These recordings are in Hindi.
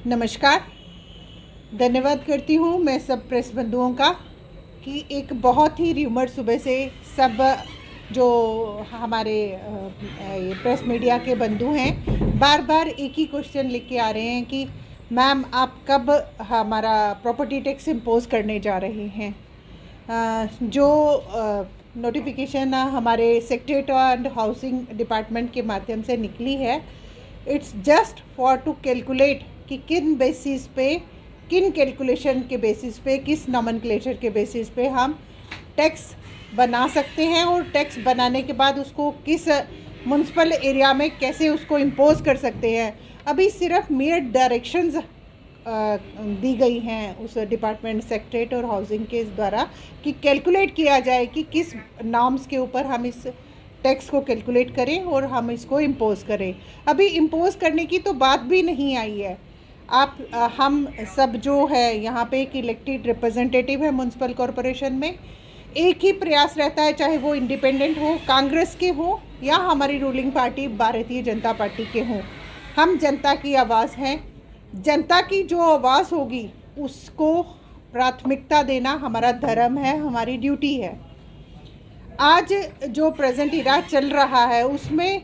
नमस्कार। धन्यवाद करती हूँ मैं सब प्रेस बंधुओं का कि एक बहुत ही र्यूमर सुबह से सब जो हमारे ये प्रेस मीडिया के बंधु हैं बार बार एक ही क्वेश्चन लिख के आ रहे हैं कि मैम आप कब हमारा प्रॉपर्टी टैक्स इम्पोज करने जा रहे हैं। जो नोटिफिकेशन हमारे सेक्रेटरी एंड हाउसिंग डिपार्टमेंट के माध्यम से निकली है, it's just for to calculate कि किन बेसिस पे, किन कैलकुलेशन के बेसिस पे, किस नॉमेनक्लेचर के बेसिस पे हम टैक्स बना सकते हैं और टैक्स बनाने के बाद उसको किस म्युनिसिपल एरिया में कैसे उसको इम्पोज कर सकते हैं। अभी सिर्फ मेयर डायरेक्शंस दी गई हैं उस डिपार्टमेंट सेक्रेटरी और हाउसिंग के द्वारा कि कैलकुलेट किया जाए कि किस नॉर्म्स के ऊपर हम इस टैक्स को कैलकुलेट करें और हम इसको इम्पोज करें। अभी इम्पोज करने की तो बात भी नहीं आई है। हम सब जो है यहाँ पे एक इलेक्टेड रिप्रेजेंटेटिव है म्युनिसिपल कॉरपोरेशन में, एक ही प्रयास रहता है, चाहे वो इंडिपेंडेंट हो, कांग्रेस के हो या हमारी ruling party Bharatiya Janata party के हों। हम जनता की आवाज़ हैं। जनता की जो आवाज़ होगी उसको प्राथमिकता देना हमारा धर्म है, हमारी ड्यूटी है। आज जो प्रेजेंट इरा चल रहा है उसमें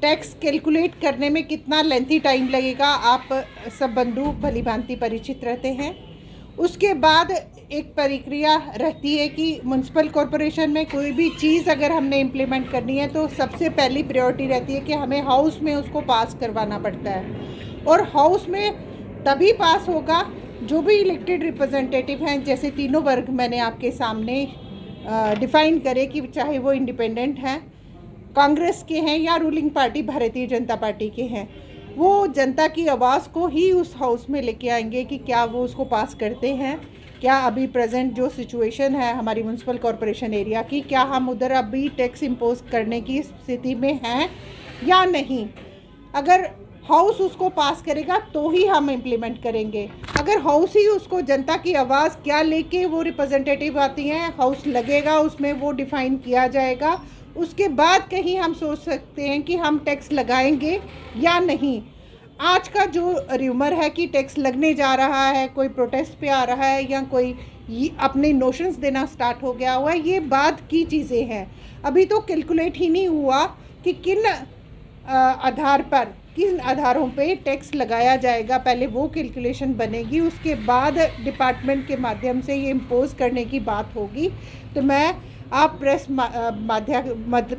टैक्स कैलकुलेट करने में कितना लेंथी टाइम लगेगा आप सब बंधु भली भांति परिचित रहते हैं। उसके बाद एक प्रक्रिया रहती है कि म्युनिसिपल कॉरपोरेशन में कोई भी चीज़ अगर हमने इम्प्लीमेंट करनी है तो सबसे पहली प्रायोरिटी रहती है कि हमें हाउस में उसको पास करवाना पड़ता है, और हाउस में तभी पास होगा जो भी इलेक्टेड रिप्रेजेंटेटिव हैं, जैसे तीनों वर्ग मैंने आपके सामने डिफ़ाइन करे कि चाहे वो इंडिपेंडेंट हैं, कांग्रेस के हैं या ruling party Bharatiya Janata party के हैं, वो जनता की आवाज़ को ही उस हाउस में लेके आएंगे कि क्या वो उसको पास करते हैं, क्या अभी प्रेजेंट जो सिचुएशन है हमारी म्युनिसिपल कॉरपोरेशन एरिया की, क्या हम उधर अभी टैक्स इम्पोज करने की स्थिति में हैं या नहीं। अगर हाउस उसको पास करेगा तो ही हम इम्प्लीमेंट करेंगे। अगर हाउस ही उसको, जनता की आवाज़ क्या लेके वो रिप्रेजेंटेटिव आती हैं, हाउस लगेगा उसमें वो डिफ़ाइन किया जाएगा, उसके बाद कहीं हम सोच सकते हैं कि हम टैक्स लगाएंगे या नहीं। आज का जो र्यूमर है कि टैक्स लगने जा रहा है, कोई प्रोटेस्ट पे आ रहा है या कोई अपने नोशंस देना स्टार्ट हो गया हुआ है, ये बाद की चीज़ें हैं। अभी तो कैलकुलेट ही नहीं हुआ कि किन आधार पर, किन आधारों पे टैक्स लगाया जाएगा। पहले वो कैलकुलेशन बनेगी, उसके बाद डिपार्टमेंट के माध्यम से ये इम्पोज करने की बात होगी। तो मैं आप प्रेस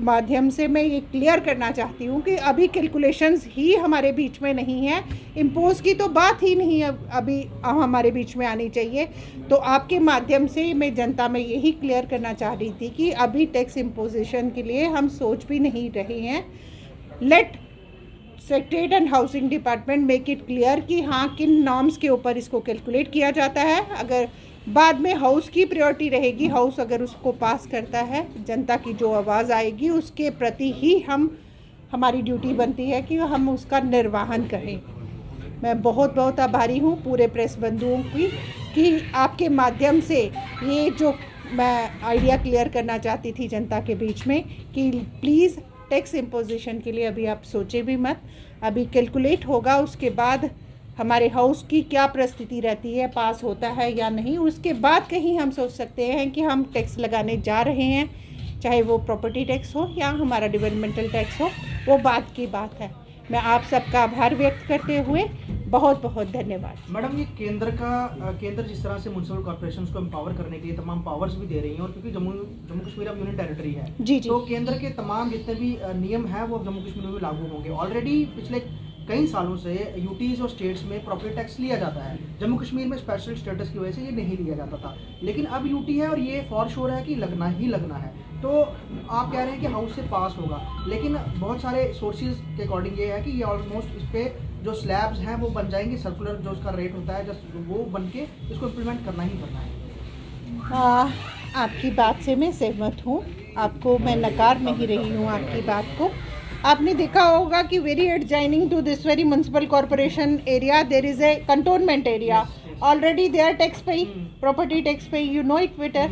माध्यम से मैं ये क्लियर करना चाहती हूँ कि अभी कैलकुलेशंस ही हमारे बीच में नहीं है, इम्पोज की तो बात ही नहीं अभी हमारे बीच में आनी चाहिए। तो आपके माध्यम से मैं जनता में यही क्लियर करना चाह रही थी कि अभी टैक्स इम्पोजिशन के लिए हम सोच भी नहीं रहे हैं। Let secretary and housing department make it clear कि हाँ किन नॉर्म्स के ऊपर इसको कैलकुलेट किया जाता है। अगर बाद में हाउस की प्रायोरिटी रहेगी, हाउस अगर उसको पास करता है, जनता की जो आवाज़ आएगी उसके प्रति ही हमारी ड्यूटी बनती है कि हम उसका निर्वहन करें। मैं बहुत बहुत आभारी हूँ पूरे प्रेस बंधुओं की कि आपके माध्यम से ये जो मैं आइडिया क्लियर करना चाहती थी जनता के बीच में कि प्लीज़ टैक्स इम्पोजिशन के लिए अभी आप सोचें भी मत। अभी कैलकुलेट होगा, उसके बाद हमारे हाउस की क्या परिस्थिति रहती है, पास होता है या नहीं, उसके बाद कहीं हम सोच सकते हैं कि हम टैक्स लगाने जा रहे हैं, चाहे वो प्रॉपर्टी टैक्स हो या हमारा डेवलपमेंटल टैक्स हो, वो बात की बात है। मैं आप सबका आभार व्यक्त करते हुए बहुत बहुत धन्यवाद। मैडम, ये केंद्र जिस तरह से म्युनिसिपल कॉर्पोरेशन को एम्पावर करने के लिए तमाम पावर्स भी दे रही हैं, और क्योंकि जम्मू कश्मीर अब यूनियन टेरिटरी है जी जी, तो केंद्र के तमाम जितने भी नियम हैं वो जम्मू कश्मीर में भी लागू होंगे। ऑलरेडी पिछले कई सालों से यूटीज और स्टेट्स में प्रॉपर्टी टैक्स लिया जाता है, जम्मू कश्मीर में स्पेशल स्टेटस की वजह से ये नहीं लिया जाता था, लेकिन अब यूटी है और ये फॉर श्योर है कि लगना ही लगना है। तो आप कह रहे हैं कि हाउस से पास होगा, लेकिन बहुत सारे सोर्सेज के अकॉर्डिंग ये है कि ये ऑलमोस्ट इस पर जो स्लैब्स हैं वो बन जाएंगे, सर्कुलर जो उसका रेट होता है जस्ट वो बन के इसको इम्प्लीमेंट करना ही करना है। आपकी बात से मैं सहमत हूँ, आपको मैं नकार नहीं रही हूँ आपकी बात को। आपने देखा होगा कि very adjoining to this very municipal corporation area there is a cantonment area, already they are tax pay, property tax pay, you know it better.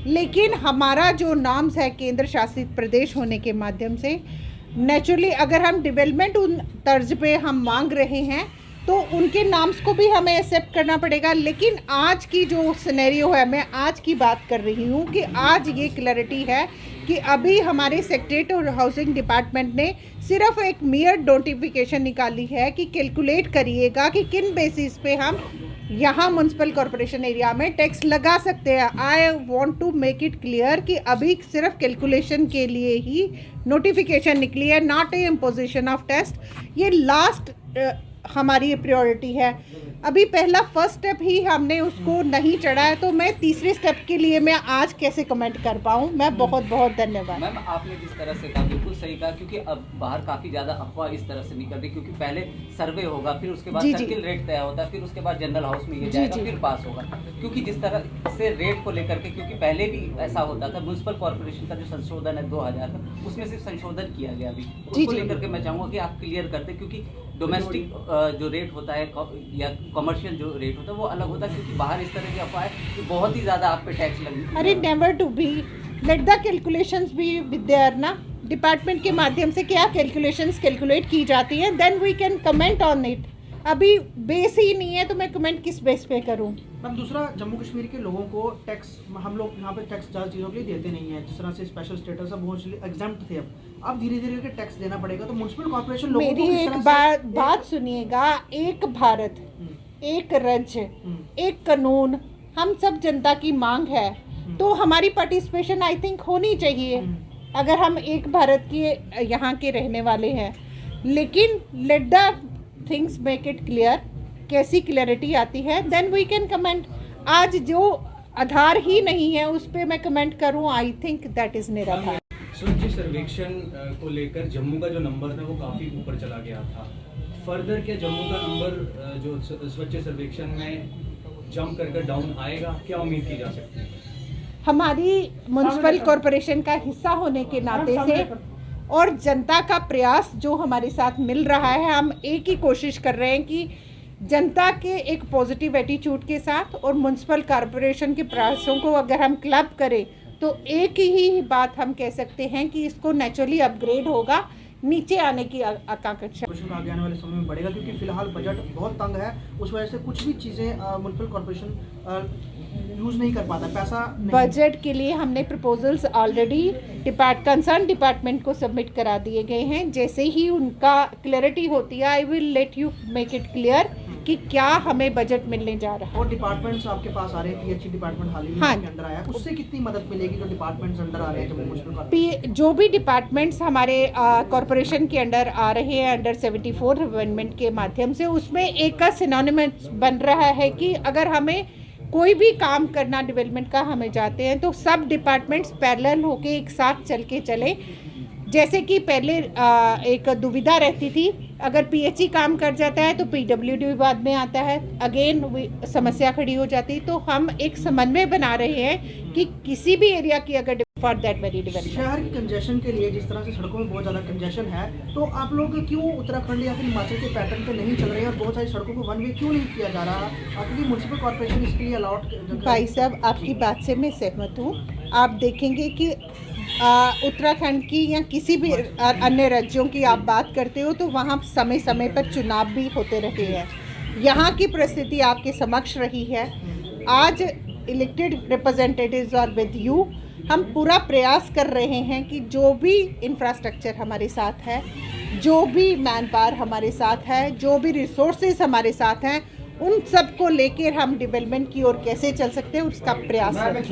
लेकिन हमारा जो नॉर्म्स है केंद्र शासित प्रदेश होने के माध्यम से, नेचुरली अगर हम डेवलपमेंट उन तर्ज पे हम मांग रहे हैं तो उनके नाम्स को भी हमें एक्सेप्ट करना पड़ेगा। लेकिन आज की जो सिनेरियो है, मैं आज की बात कर रही हूँ कि आज ये क्लैरिटी है कि अभी हमारे सेक्रेटरी और हाउसिंग डिपार्टमेंट ने सिर्फ एक मेयर नोटिफिकेशन निकाली है कि कैलकुलेट करिएगा कि किन बेसिस पे हम यहाँ म्यूनसिपल कॉरपोरेशन एरिया में टैक्स लगा सकते हैं। I want to make it clear कि अभी सिर्फ कैलकुलेशन के लिए ही नोटिफिकेशन निकली है, not a imposition of tax. ये लास्ट हमारी प्रायोरिटी है। अभी पहला फर्स्ट स्टेप ही हमने उसको नहीं चढ़ा है, तो मैं तीसरे स्टेप के लिए मैं आज कैसे कमेंट कर पाऊँ। मैं बहुत बहुत धन्यवाद। मैम, आपने जिस तरह से कहा बिल्कुल सही कहा, क्योंकि अब बाहर काफ़ी ज़्यादा अफवाह इस तरह से निकल रही, क्योंकि पहले सर्वे होगा, फिर उसके बाद जी, जी। सर्किल रेट तय होता है, फिर उसके बाद जनरल हाउस में ये जी, जाएगा, जी। फिर पास होगा। क्योंकि जिस तरह से रेट को लेकर के, क्योंकि पहले भी ऐसा होता था, म्यूनसिपल कॉर्पोरेशन का जो संशोधन है 2000 का, उसमें सिर्फ संशोधन किया गया अभी, उसको जी। लेकर के मैं चाहूँगा कि आप क्लियर करते, क्योंकि डोमेस्टिक जो रेट होता है या कमर्शियल जो रेट होता है वो अलग होता है, क्योंकि बाहर इस तरह की अफवाह है कि बहुत ही ज़्यादा आप पे टैक्स लग। अरे never to be, let the calculations be with there ना। डिपार्टमेंट के माध्यम से क्या कैलकुलेशंस कैलकुलेट की जाती हैं, then we can comment on it. अभी बेस ही नहीं है तो मैं कमेंट किस बेस पे करूं। मैम, दूसरा, जम्मू कश्मीर के लोगों को टैक्स, हम लोग यहाँ पे टैक्स ज़्यादा चीज़ों के लिए देते नहीं है, जिस तरह से स्पेशल स्टेटस अब मोस्टली एग्जाम्प्ट थे। अब धीरे धीरे करके टैक्स देना पड़ेगा, तो म्यूनसिपल कॉर्पोरेशन लोगों मेरी को किस एक तरह से- बात सुनिएगा। एक भारत, एक राज्य, एक कानून, हम सब जनता की मांग है, तो हमारी पार्टिसिपेशन आई थिंक होनी चाहिए अगर हम एक भारत के यहाँ के रहने वाले हैं। लेकिन let the things make it clear, कैसी क्लैरिटी आती है देन वी कैन कमेंट। आज जो आधार ही नहीं है उस पर मैं कमेंट करूँ, आई थिंक दैट इज़ निराधार। स्वच्छ सर्वेक्षण को लेकर जम्मू का जो नंबर था वो काफ़ी ऊपर चला गया था। फर्दर क्या जम्मू का नंबर जो स्वच्छ सर्वेक्षण में जंप करके डाउन आएगा, क्या उम्मीद की जा सकती है? हमारी म्यूनसिपल कॉरपोरेशन का हिस्सा होने के नाते से और जनता का प्रयास जो हमारे साथ मिल रहा है, हम एक ही कोशिश कर रहे हैं कि जनता के एक पॉजिटिव एटीट्यूड के साथ और म्यूनसिपल कॉरपोरेशन के प्रयासों को अगर हम क्लब करें तो एक ही बात हम कह सकते हैं कि इसको नेचुरली अपग्रेड होगा, नीचे आने की आकांक्षा। कॉर्पोरेशन का आगे आने वाले समय में बढ़ेगा, क्योंकि फिलहाल बजट बहुत तंग है, उस वजह से कुछ भी चीज़ें म्यूनसिपल कॉर्पोरेशन यूज़ नहीं कर पाता, पैसा नहीं। बजट के लिए हमने प्रपोजल्स ऑलरेडी कंसर्न डिपार्टमेंट को सबमिट करा दिए गए हैं। जैसे ही उनका क्लैरिटी होती है I will let you make it clear कि क्या हमें बजट मिलने जा रहा है। और डिपार्टमेंट्स आपके पास आ रहे हैं, पीएचई डिपार्टमेंट हाल ही में हाँ। आपके अंदर आया है, उससे कितनी मदद मिलेगी जो डिपार्टमेंट्स अंडर आ रहे हैं जम्मू म्यूनसिपल कॉर्पोरेशन? जो भी डिपार्टमेंट्स हमारे कॉरपोरेशन के अंडर आ रहे हैं अंडर 74 अमेंडमेंट के माध्यम से, उसमें एक का सिनोनिमस बन रहा है कि अगर हमें कोई भी काम करना डेवलपमेंट का हमें जाते हैं तो सब डिपार्टमेंट्स पैरेलल होके एक साथ चल के चले। जैसे कि पहले एक दुविधा रहती थी, अगर पीएचई काम कर जाता है तो पीडब्ल्यूडी बाद में आता है, अगेन समस्या खड़ी हो जाती। तो हम एक समन्वय बना रहे हैं कि किसी भी एरिया की अगर फॉर दैट वेरी डेवलपमेंट। शहर की कंजेशन के लिए जिस तरह से सड़कों में बहुत ज़्यादा कंजेशन है, तो आप लोग क्यों उत्तराखंड या फिर हिमाचल के पैटर्न पे नहीं चल रहे हैं और बहुत सारी सड़कों को वन वे क्यों नहीं किया जा रहा? क्योंकि म्यूनसिपल कॉर्पोरेशन इसके लिए अलाउड। भाई साहब, आपकी बात से मैं सहमत हूँ। आप देखेंगे कि उत्तराखंड की या किसी भी अन्य राज्यों की आप बात करते हो तो वहाँ समय समय पर चुनाव भी होते रहे हैं। यहाँ की परिस्थिति आपके समक्ष रही है। आज elected representatives are with you. हम पूरा प्रयास कर रहे हैं कि जो भी इंफ्रास्ट्रक्चर हमारे साथ है, जो भी मैन पावर हमारे साथ है, जो भी रिसोर्सेज हमारे साथ हैं, उन सब को लेकर हम डेवलपमेंट की ओर कैसे चल सकते हैं उसका प्रयास करें।